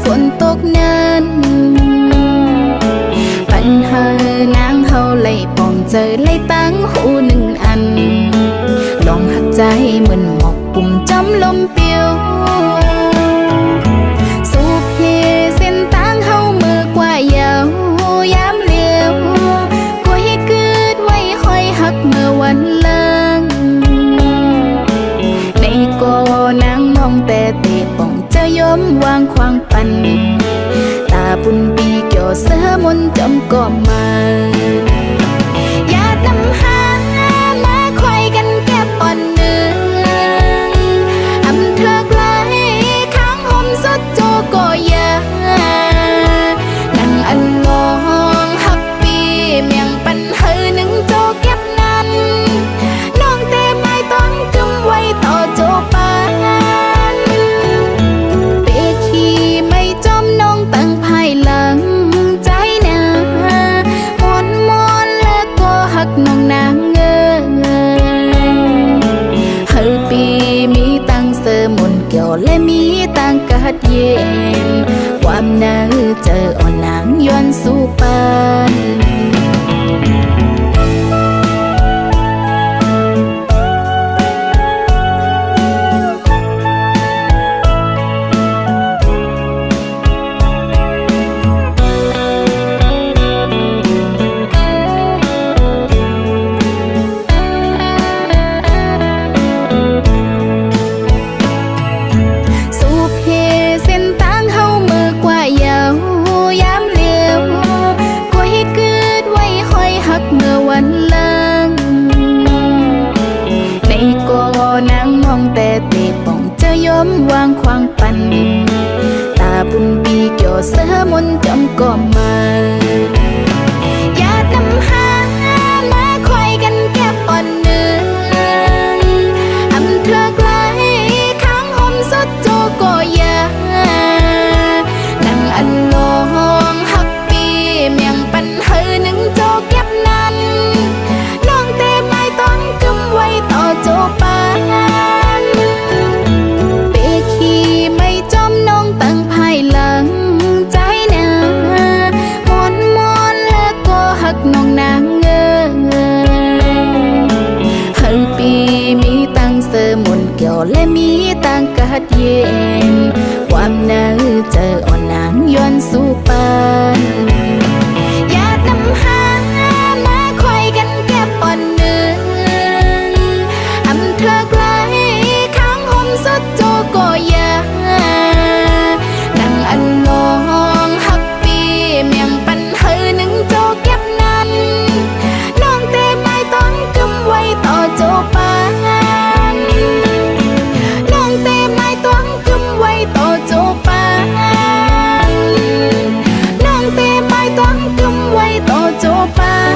ฝนตกนั้นปัญหานางเฮาไล่ปองเจอไล่ตั้งหูหนึ่งอันลองหักใจเหมือนหมอกปุ่มจำลมเปียวสุขเฮเส้นตั้งเฮามือกว่ายาวยามเลี้ยวก็ให้เกิดไว้คอยหักเมื่อวันเลิงในก็นางมองแต่เตะปองเจอยอมวางควางปันตาบุญปีเกี่ยวเสือมนจำก็มาอย่านำหามาคอยกันแก้ปอนหนึ่งอำเธอไกลข้างห่มสดโจก็ยานั่งอันลองหักปีเมียงปันเฮหนึ่งโจเก็บนั้นน้องเต้ไม่ต้องกำไว้ต่อโจปานเปขี้ไม่จอมน้องตั้งภายหลังใจนามอนแล้วก็หักน้องนางเงเฮปีมีตั้งเสมนเกี่ยวและมีตั้งกัดเย็นความน่าเจออ่อนนางย้อนสู่ปานวางควางปันตาบุญปีเกี่ยวเสือมนจำก็มาอย่านำหามาคอยกันแก้ปอนหนึ่งอำเธอไกลข้างห่มสดโจก็ยานั่งอันลองหักปีเมียงปันเฮหนึ่งโจเก็บนั้นน้องเต้ไม่ต้องกำไว้ต่อโจปานตั้งภายหลังใจนามอนแล้วก็หักน้องนางเงเฮปีมีตั้งเสมนเกี่ยวและมีตั้งกัดเย็นความน่าเจออ่อนนางย้อนสู่ปานอย่านำหามาคอยกันแก้ปอนหนึ่งอำเธอไกลข้างห่มสดโจก็ยาอันลองหักปีเมียงปันเฮหนึ่งโจเก็บนั้นน้องเต้ไม่ต้องกำไว้ต่อโจปานน้องเต้ไม่ต้องกำไว้ต่อโจปานน้องเต้ไม่ต้องกำไว้ต่อโจปาน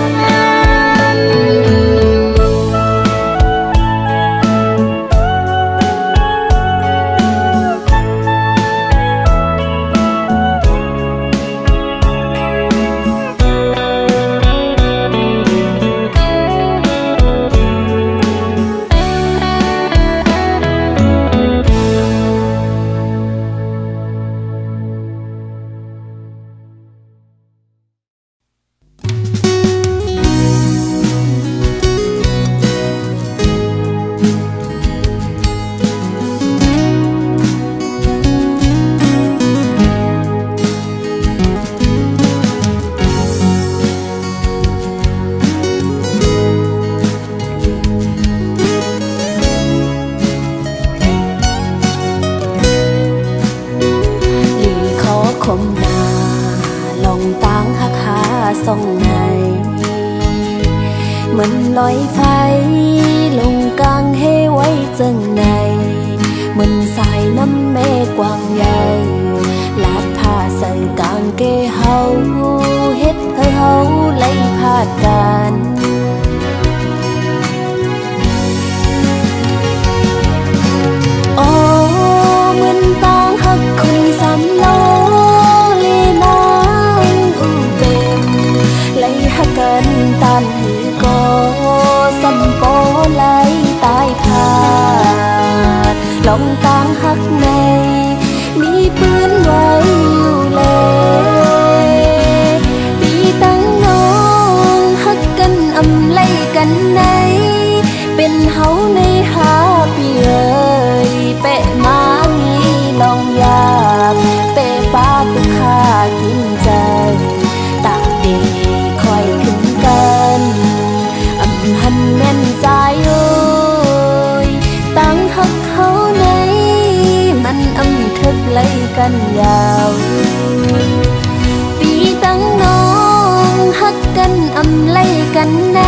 ส่องในเหมือนลอยไฟลงกลางเฮไว้จังในเหมือนสายน้ำเมฆกว้างใหญ่ลาดผ้าใส่กางเกเฮาเฮ็ดให้เฮาไล่พาดกันโอ้เหมือนต้องหักคนสามโลกันตันหือก็สัมโปไหลตายพาดลองตางหักในมีปืนไว้ กันไหน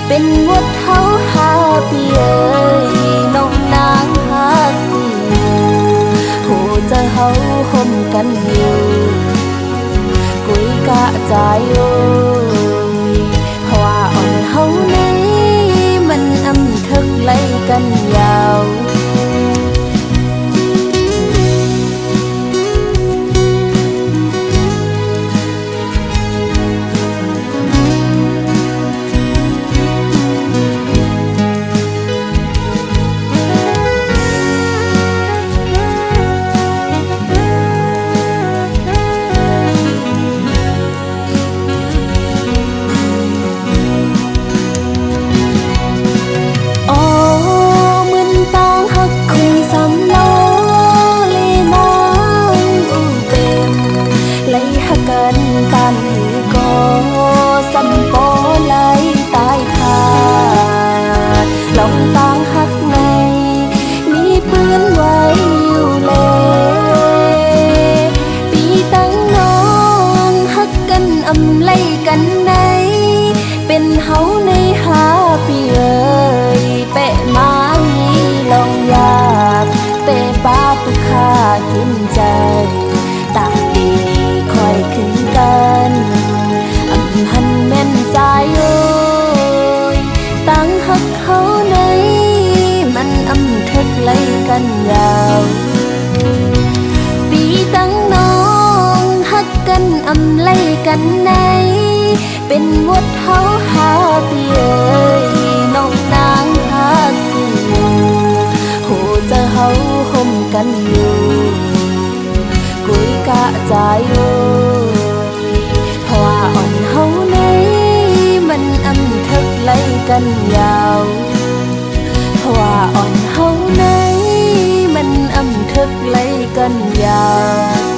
เป็นงดเฮาหาปีเอ้ยน้องนางฮักอยู่หูจะเฮาห่มกันอยู่กุยกะใจโอ้ยเพราะว่าอ่อนเฮาไหนมันอำทึกไล่กันยาวกินใจตาดีคอยขึ้นกันอำหันแม่นใจโอ้ยตั้งหักเขาในมันอำทึกไล่กันยาวปีตั้งน้องหักกันอำไล่กันในเป็นวดเฮาหาปีเอ้ยน้องนางหักอยู่หูจะเฮาห่มกันอยู่กุยกะใจโอ้ยเพราะว่าอ่อนเฮาในมันอำทึกไล่กันยาวเพราะว่าอ่อนเฮาในมันอำทึกไล่กันยาว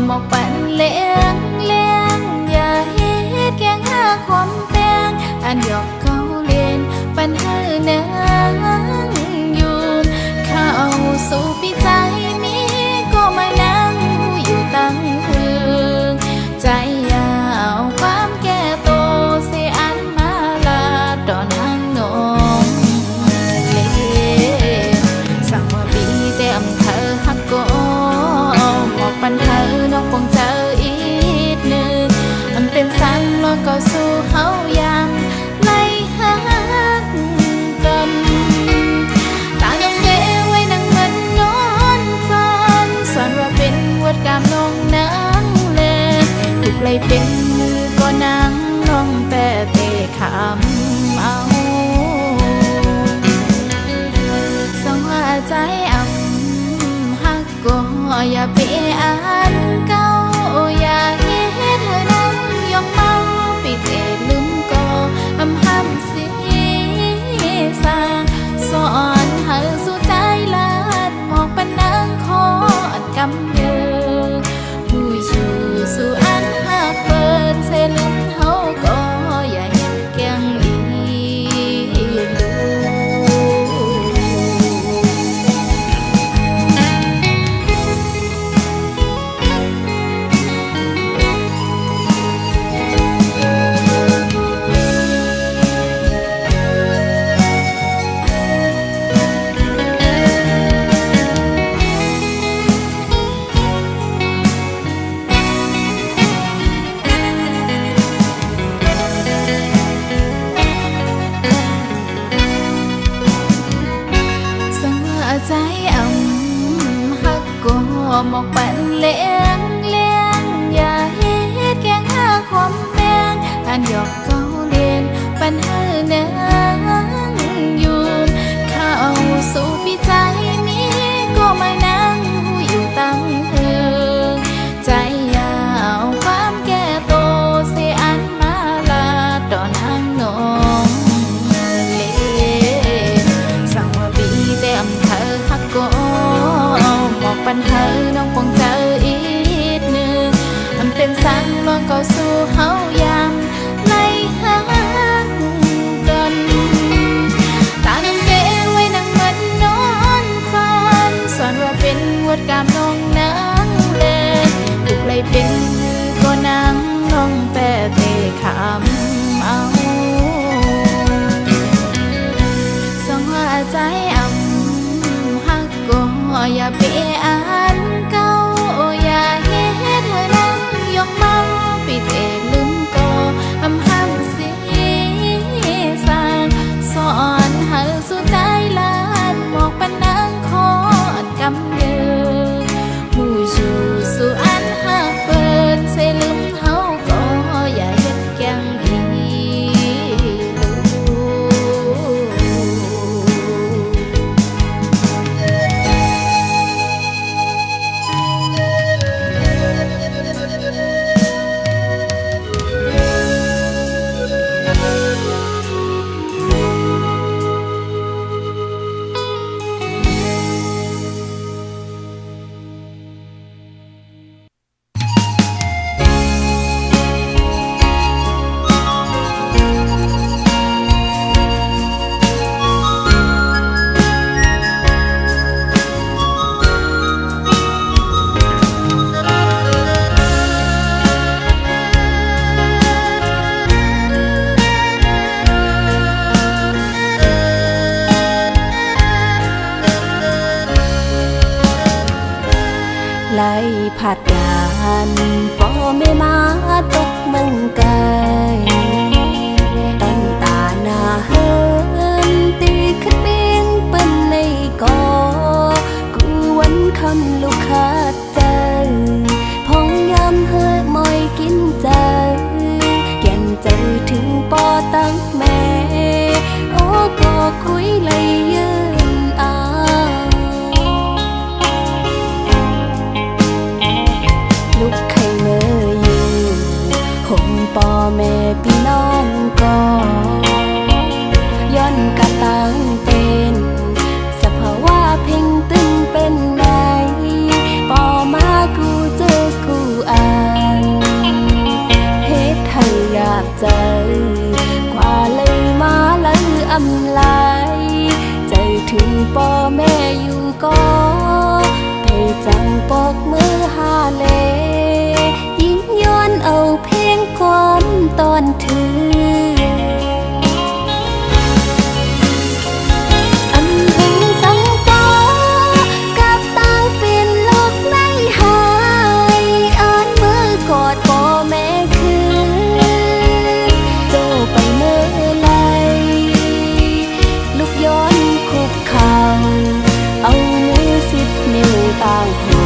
หมอกปั่นเลี้ยงอย่าเฮ็ดแกงหาความแปลงอันหยอกเขาเล่นปัญหาเนืองอยู่เข้าสู่ปีใจมีก็มานั่งอยู่ตั้งพึงใจยาวความแก่โตเสียอันมาลาดอนหางนมเล่สั่งว่าปีเต็มเธอฮักก็หมอกปั่นเธอน้องคงเจออีกหนึ่งมันเป็นสังแล้วก็สู้เฮายังไล่หักกันตาน้องเด้ไว้นั่งมันนอนฟันสอนว่าเป็นวดกามน้องนางเลยถูกไล่เป็นมือก็นั่งน้องแต่เตะขำเอาส่งว่าใจหักก็อย่าเปอันเก่าอย่าเฮ็ดให้เธอนั่งยองเมาปิดเอลืมก็ห้ำสีสาสอนให้สู่ใจลาดหมอกเป็นนางคอนกำเยอผู้อยู่สู่อันหักเปิดเส้นเฮาก็อย่าเฮ็ดแกงอีลู ใจฮักก็หมอกปันเลี้ยงอย่าเฮ็ดแกงหาความแบงอันหยอกเกาเล่นปันเฮานางอยู่เข้าสู่ปีใจนี้ก็มานั่งอยู่ตั้งเฮือใจยาวความแก่โตเสียอันมาลาตอนทางน้องเล่สั่งว่าปีเต็มเธอฮักก็หมอกปันเธอน้องคงเจออีกหนึ่งมันเป็นสังลองก็สู้เฮายามไล่หากันตาน้องเก๋ไว้นั่งมันนอนฝันสอนว่าเป็นวดกามน้องนางเล่นถูกไล่เป็นก็นางน้องแปะเตะขำเอาสองหัวใจฮักก็อย่าเปอันเก่าอย่าเฮ็ดให้เธอนั่งยกเมาปิดเอลืมก็ห้ำสีสางสอนให้สู่ใจลานหมอกปันนางคอดกำเดินมูชูสู่อันหักเปิดเสลืมเฮาก็อย่าเฮ็ดแกงอีลูไล่ผัดยานพ่อแม่มาตกเมืองไกลตั้งตาหน้าเฮินตีขึ้นเบียงเป็นในกอกูวันคำลูกขาดใจพองยำเฮิดมอยกินใจแก่นใจถึงปอตั้งแม่โอ้ก็คุยเลยยืนอาลูกไข่เมื่ออยู่ห่มปอแม่พี่น้องก็ย้อนกะตังเป็นสภาวะเพ่งตึงเป็นไงปอมากูเจอกูอ่านเฮ็ดให้อยากใจกว่าเลยมาเลยอำลายใจถึงปอแม่อยู่ก็ไปจังปอกมือหาเลยิ่งย้อนเอาเพลงความตอนถืออันหึงสังปอกับตังเป็นโลกในหายอ่านมือกอดปอแม่คือโจไปเมื่อไรลูกย้อนคุกเข่าเอามือ10 นิ้วต่างหู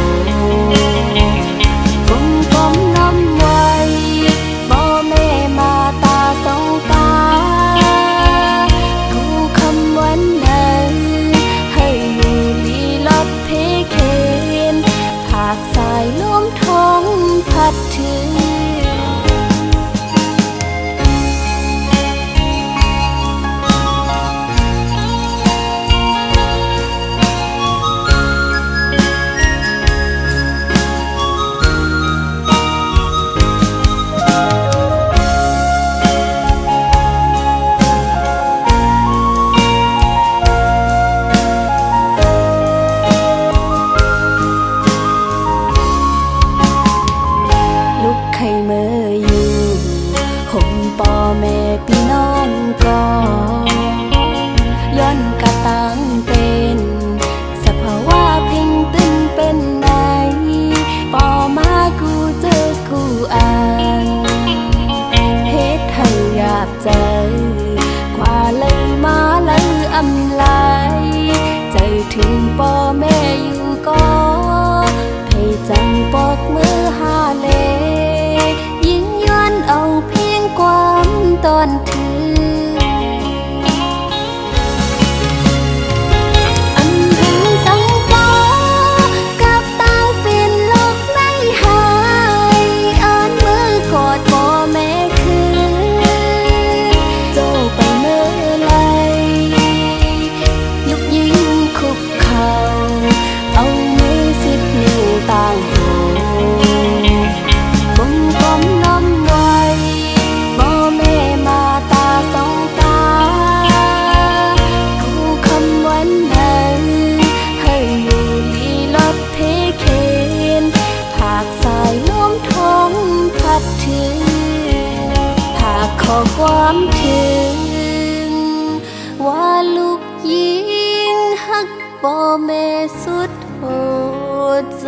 ถึงพ่อแม่อยู่ก็ให้จังปอกมือหาเลยิ่งย้อนเอาเพียงความตอนถึงอันถึงสังปอกับตั้งเป็นโลกในหายอ่านมือกอดพ่อแม่คืนโจไปเมื่อไรลุกยิ้มคุกเข่าเอามือสิบนิ้วต่างหูกลมกลมน้อมไว้บ่แม่มาตาสองตากูคำวันนั้นให้อยู่ลีลับเพเคนผากสายล้มทงพัดถึงผากขอความถึงว่าลูกยิงหักบ่แม่สุดโหดใจ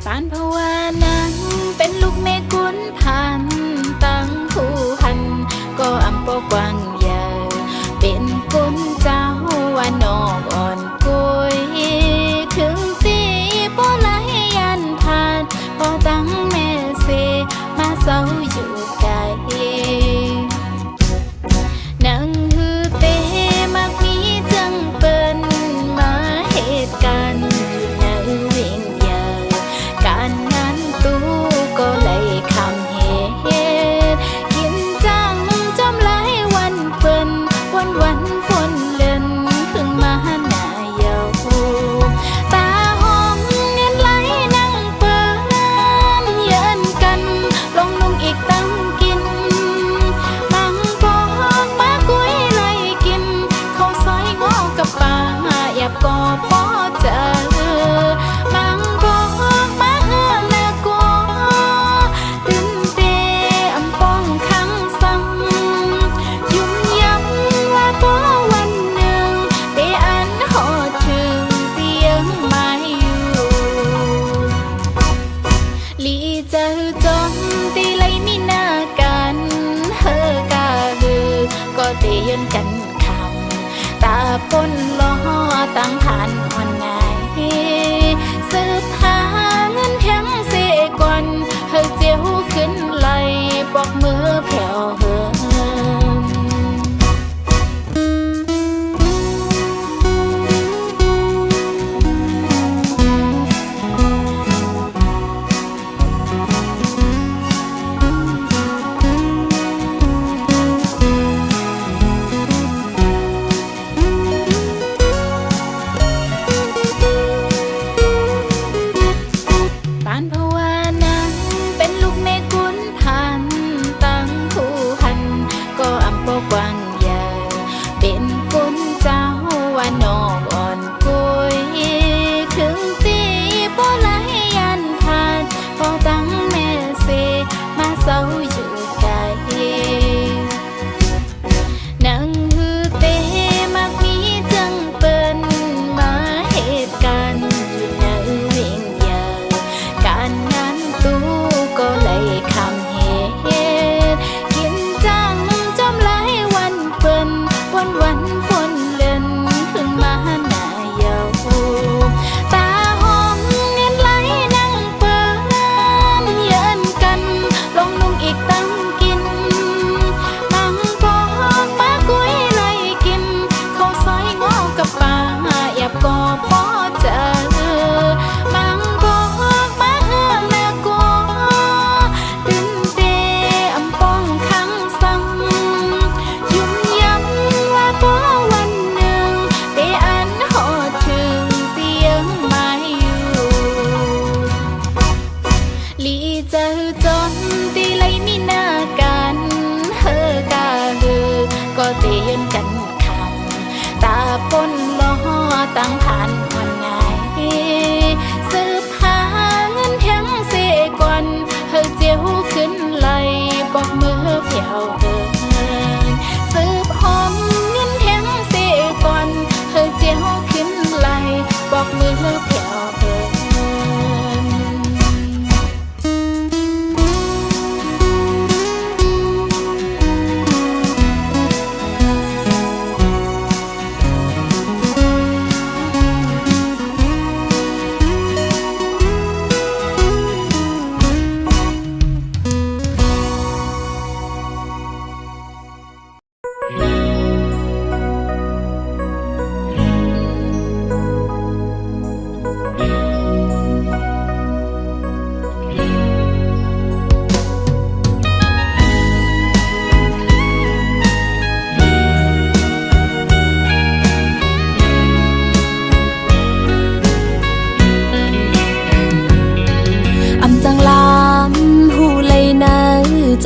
ปานภาวานั้นเป็นลูกแม่กุนพันตั้งผู้หันก็อำปอกวางใหญ่เป็นกุนเจ้าว่านอกอ่อนกุยถึงตีบ่ไหลยันผ่านบ่ตั้งแม่เสมาเศร้าอยู่ไกลนังฮือเตมักมีจังเปิ้นมาเหตุการณ์อยู่ในวิญญาณการงานตู้ก็เลยคำเหตุกินจังจำหลายวันเปิ้นวันปนเล่นเพิ่งมาหน้าเยาตาหอมเงินไหลนั่งเปิ้นเยินกันลงลุงอีกตั้งกินมังปอกมากุ้ยไหลกินข้าวซอยงอกับปลาแอบกอปอเจอมังปอกมาเฮือละกอตื่นเตอำป้องขังสังยุ่มย้ำว่าบ่วันหนึ่งได้อันหอดถึงเตียงไม่อยู่ลีเจอจอมตีไลมีหน้ากันเฮอกาฮือก็เตยนกันคำตาปนล้อตั้งฐานอ่อนง่ายสืบหาเงินแถมเสก่อนเฮอเจียวขึ้นไหลปอกมือแผ่วเฮิม เ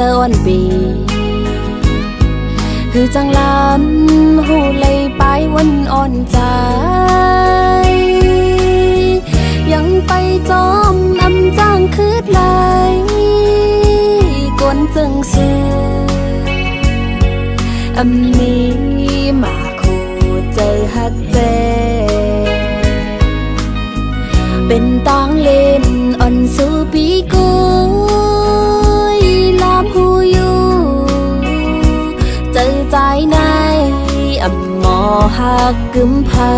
เจออ่อนปีคือจังลำหูเลยไปวันอ่อนใจยังไปจอมอำจ้างคืดไหลกวนจึงซื้ออำนี้มาคู่ใจฮักเจเป็นตางเล่นอ่อนสู่ปีกุยลามหูอยู่เจอใจในอำหมอหักกึมเพอ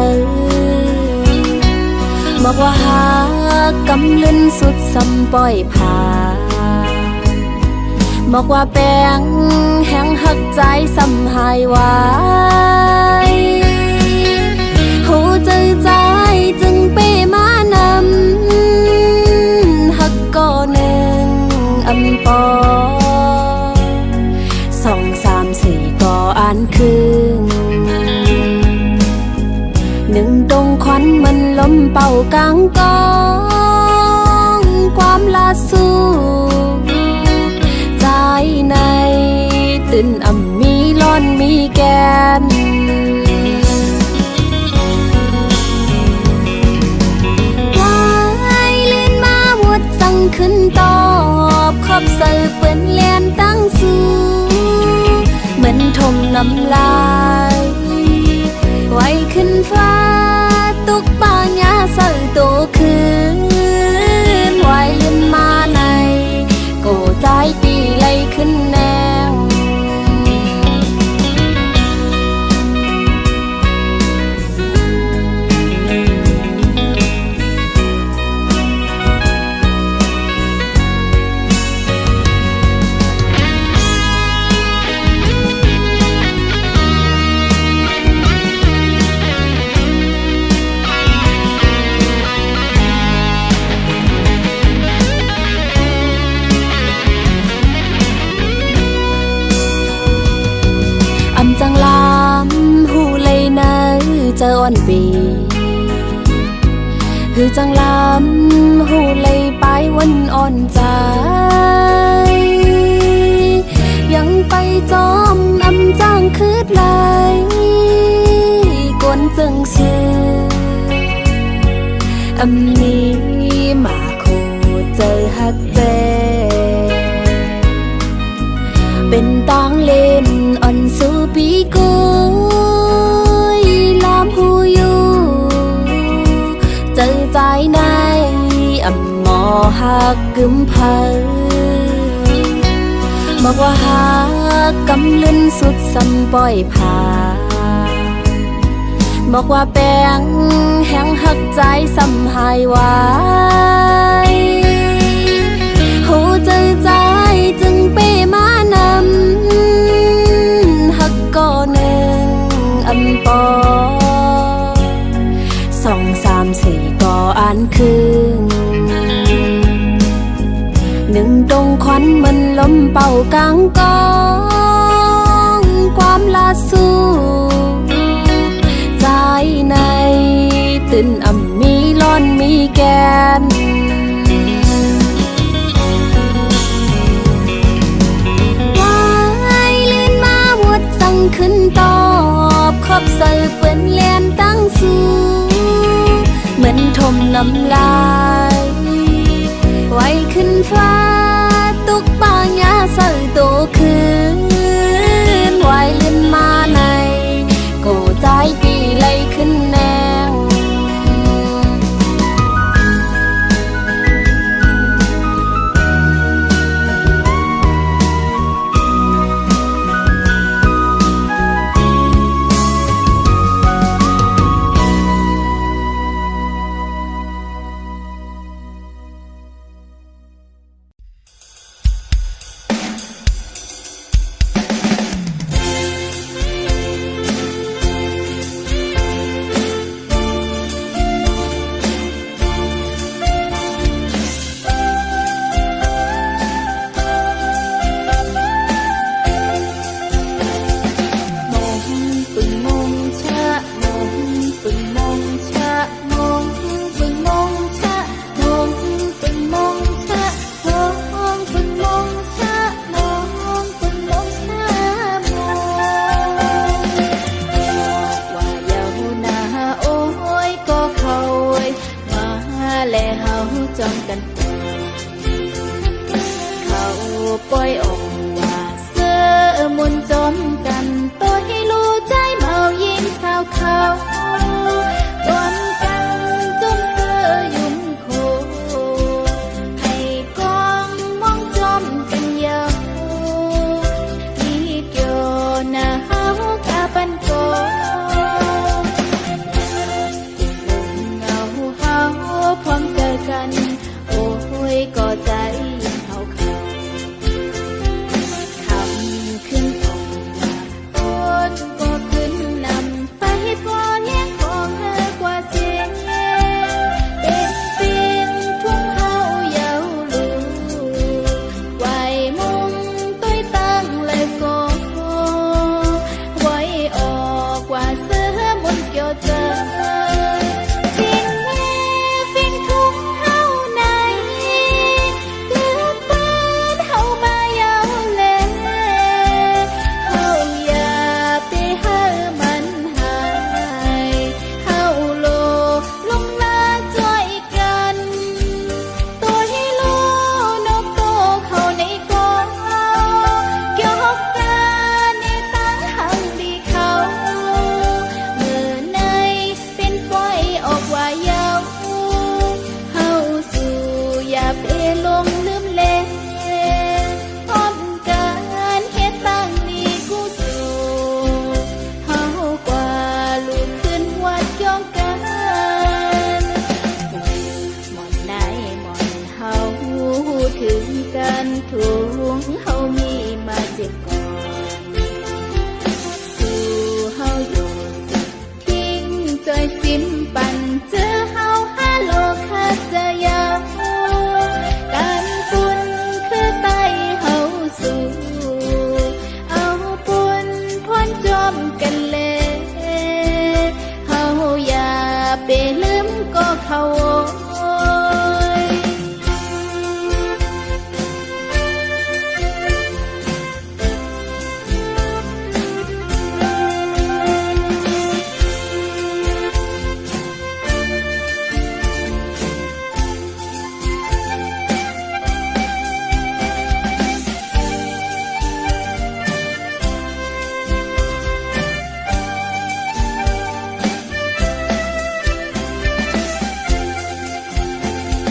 บอกว่าหักกำลึนสุดสำปล่อยผ่าบอกว่าแป้งแห้งหักใจสำหายไว้หูเจอใจจึงเป้มานำหักก่อหนึ่งอำปอ2 3 4ก่ออ่านคืนหนึ่งตรงควันมันลมเป่ากลางกองความลาสู้ใจในตื่นอ่ำมีร้อนมีแกนวายลื่นมาหมดสั่งขึ้นตอบขอบเสิร์ฟเปื้อนเลียนตั้งสู้เหมือนทมน้ำลายไว้ขึ้นฟ้าตุกป่าหญ้าเสิร์ฟโตคืนไว้ลื่นมาในโกใจปีไหลขึ้นแนวจังลำหูเลยนะเจออ่อนปีคือจังลำหูเลยไปวันอ่อนใจยังไปจอมอำจ้างคืดไหลกวนจึงซื้ออำนี้มาคู่ใจฮักเจเป็นตางเล่นอ่อนสู่ปีกุยลามหูอยู่เจอใจในอำหมอหักกึมเพอบอกว่าหักกำลึนสุดสำปล่อยผ่าบอกว่าแป้งแห้งหักใจสำหายไว้หูเจอใจจึงเป้มานำหักก่อหนึ่งอำปอ2 3 4ก่ออ่านคืนหนึ่งตรงควันมันลมเป่ากลางกองความลาสู้ใจในตื่นอ่ำมีร้อนมีแกนขึ้นตอบขอบเสิร์ฟเปื้อนเลียนตั้งสู้เหมือนทมน้ำลายไว้ขึ้นฟ้าตุกป่าหญ้าเสิร์ฟโตคืนไว้ลื่นมาในโกใจปีไหลขึ้นแนว มกันตัวให้รู้ใจเมายิงสาวเขารวมกันจุ่มเสื้อยุ่มโคให้กองมองจอมกันยาวมีเกี่ยวหน้าเฮากะปันโกเงาเฮาพร้อมเจอกันโอ้ยก็ใจเฮาเขาคำขึ้นออกมาคนก็ขึ้นนำไปตัวเลี้ยงของเฮากว่าเสียงเป็นปีนทุ่งเฮาเยาวลูไหวมุงต้อยตั้งและก็ไหวออกว่าเสื้อมนเกี่ยวเจอทิ้งแม่ฟิงทุ่งเฮาในเลือกเปิ้นเฮามายาวแลเฮาอย่าไปหามันหายเฮาโลลงหน้าช่วยกันตัวให้รู้นกโตเข้าในกองเกี่ยวหอกกันในตั้งหังดีเขาเมื่อในเป็นปล่อยออกว่ายาวเฮาสู่อย่าไปลงลืมเล่นพร้อมกันเฮ็ดตั้งนี้กูสู่เฮากว่าลูกขึ้นวัดย่องกันหมอนไหนหมอนเฮาถึงกันทุงเฮามีมาเจ็บก่อนสู่เฮาอยู่สิทิ้งจอยซิมปันเจอเฮาหาโลกหาเจอยาวการปุ่นคือไตเฮาสู่เอาปุ่นพ้นจอมกันเลยเฮาอย่าไปลืมก็เขา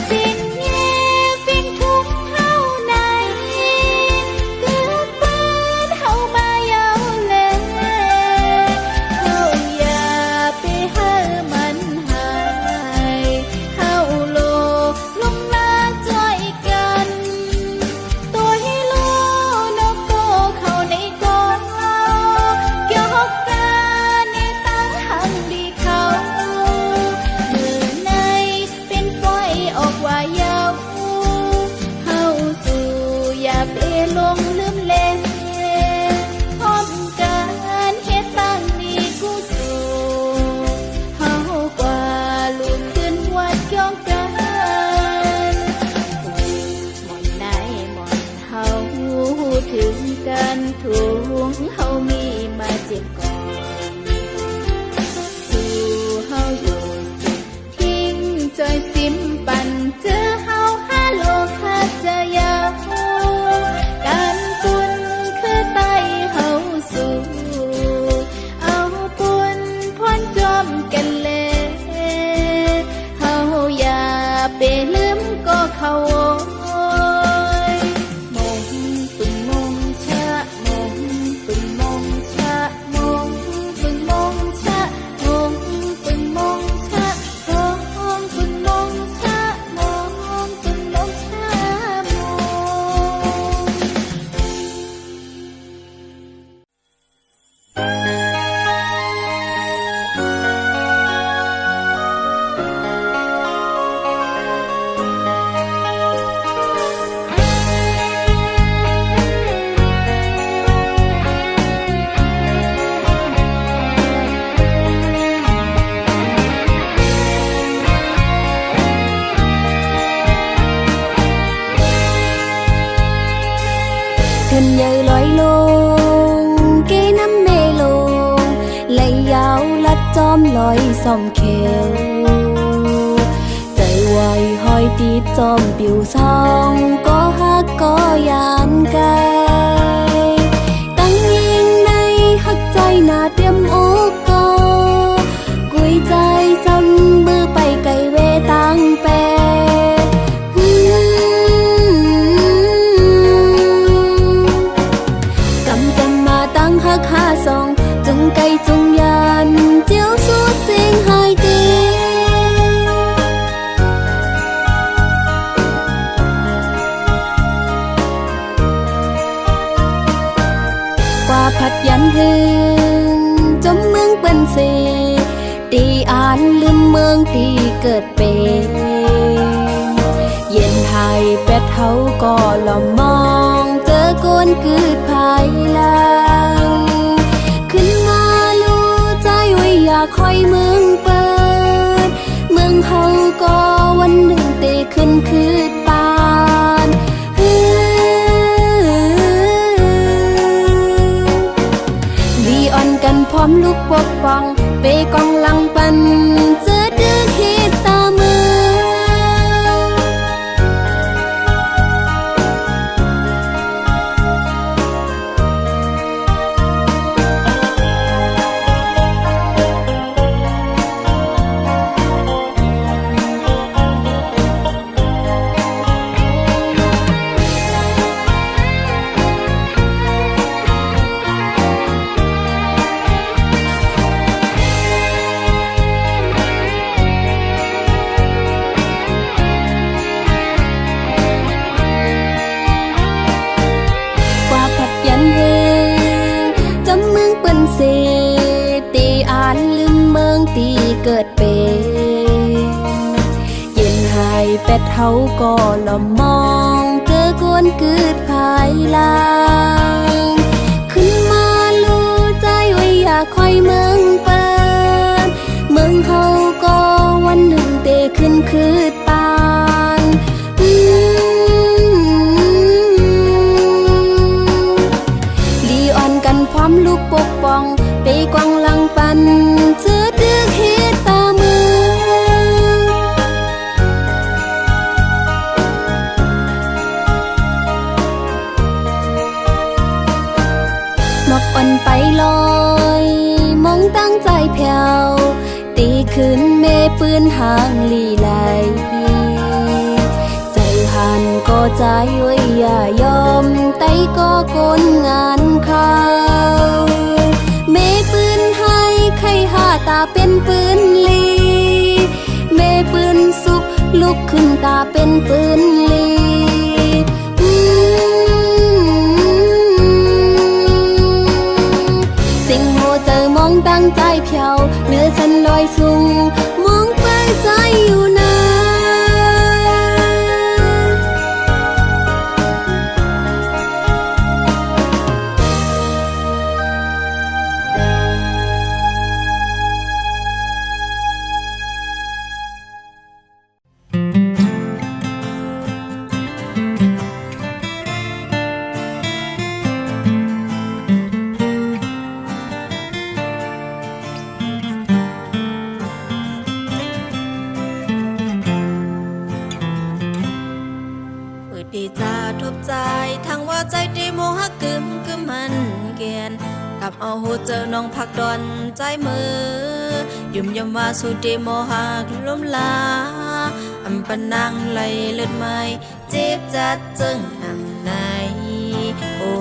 ฟินแย่ฟินทุ่งเฮาในเกือบเปิ้นเฮามายาวแลเฮาอย่าไปหามันหายเฮาโลลงหน้าช่วยกันตัวให้รู้นกโตเข้าในกองเกี่ยวหอกกันในตั้งหังดีเขาเมื่อในเป็นปล่อยออกว่ายาวเฮาสู่อย่าไปลงลืมเล่นพร้อมกันเฮ็ดตั้งนี้กูสู่เฮากว่าลูกขึ้นวัดย่องกันหมอนไหนหมอนเฮาถึงกันทุงเฮามีมาเจ็บก่อนสู่เฮาอยู่สิทิ้งจอยซิมปันเจอเฮาหาโลกหาเจอยาวการปุ่นคือไตเฮาสู่เอาปุ่นพ้นจอมกันเลยเฮาอย่าไปลืมก็เขามงปึงมงชะมงปึงมงชะมงปึงมงชะมงปึงมงชะมงปึงมงชะมงปึงมงชะมthân nhờ lối lông cái nắm mê lông lấy áo lắt chom lối sòng khềuใจไวห้อยตีจอมปิวซองก็ฮักก็ยานกายตั้งยิงนา หน้าเตรียมโอกกอกุยใจจำมือไปไกลเวตังแปกำจำมาตั้งหักหาสองจงไกลจงยานเจียวสู้เสียงหายเตกว่าพัดยันหืนจมเมืองเป็นเสตีอ่านลืมเมืองตีเกิดเป็นเย็นไทยเป็ดเฮาก็ละมองเจอโกนกืดภายหลังขึ้นมาลู่ใจไว้อยากคอยเมืองเปิดเมืองเฮาก็วันหนึ่งเตขึ้นคืดปานลีออนกันพร้อมลูกปกป้องเปกองหลังปันเจอดื้อคิดตามืเสตีอ่านลืมเมืองตีเกิดเป็นเย็นหายเป็ดเฮาก็ละมองเจอกวนกืดภายหลังขึ้นมาลู่ใจไว้อยากคอยเมืองเปิดเมืองเฮาก็วันหนึ่งเตขึ้นคืดปานลีออนกันพร้อมลูกปกป้องไปกวางหลังปันเจอดื้อคิดตามือนกอ่อนไปลอยมองตั้งใจแผ่วตีขึ้นเมปืนห่างลีไหลใจหันก็ใจไว้อย่ายอมไตก็กลงานเขาเมปืนให้ใครหาตาเป็นปืนลีเมปืนสุกลุกขึ้นตาเป็นปืนลีสิ่งโหเจอมองตั้งใจเพียวเนื้อฉันลอยสูงมองไปใจอยู่นานดีจะทบใจทั้งว่าใจดีโมหกึมกึมมันเกียนกับเอาหูเจอน้องพักดอนใจมือยุ่มยำว่าสุดีโมหักล้มลาอำปนังไหลเลือดไหมเจ็บจัดจึงอังในโอ้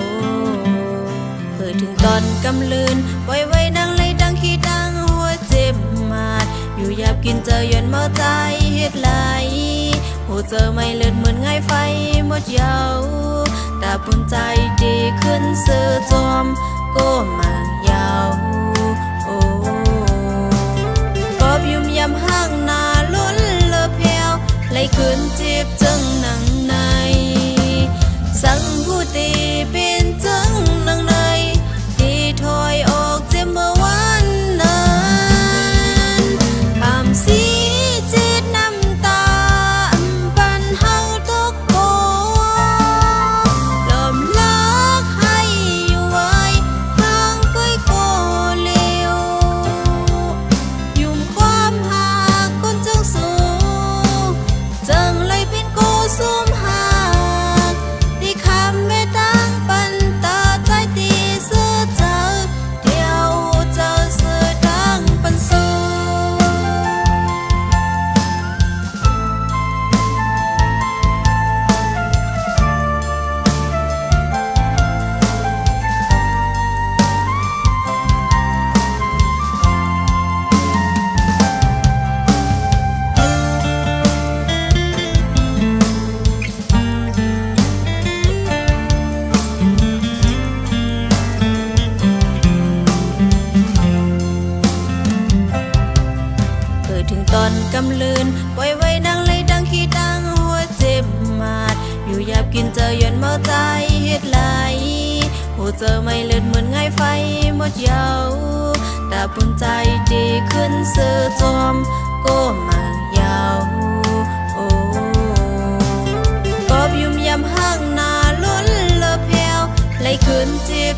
เพื่อถึงตอนกำลืนปล่อยไว้ดังไหลดังขี้ดังหัวเจ็บมาดอยู่หยาบกินเจอย้อนเมาใจเฮ็ดไหลหูเจอไม่เลือดเหมือนไงไฟหมดยาวตาปุ่นใจดีขึ้นเสือจอมก็มายาวโอ้กอบยุ่มยำห้างนาล้นเลอแผวไหลขึ้นจีบจังหนังในสั่งผู้ตีเป็นจังหนังในที่ถอยออกเจ็บเมื่อวันนั้นคำสีจิตน้ำตาปันเฮาทุกคนลมลักให้อยู่ไว้ทั้ง ลื่นปล่อยไว้ดังเลยดังขี้ดังหัวเจ็บมาดอยู่หยาบกินเจอยันเมาใจเฮ็ดไหลหัวเจอไม่เลือดเหมือนไงไฟหมดยาวตาปุ่นใจดีขึ้นเสือจอมก็มายาวโอ้กอบยุ่มยำห้างนาล้นเลอแผวไหลคืนจีบ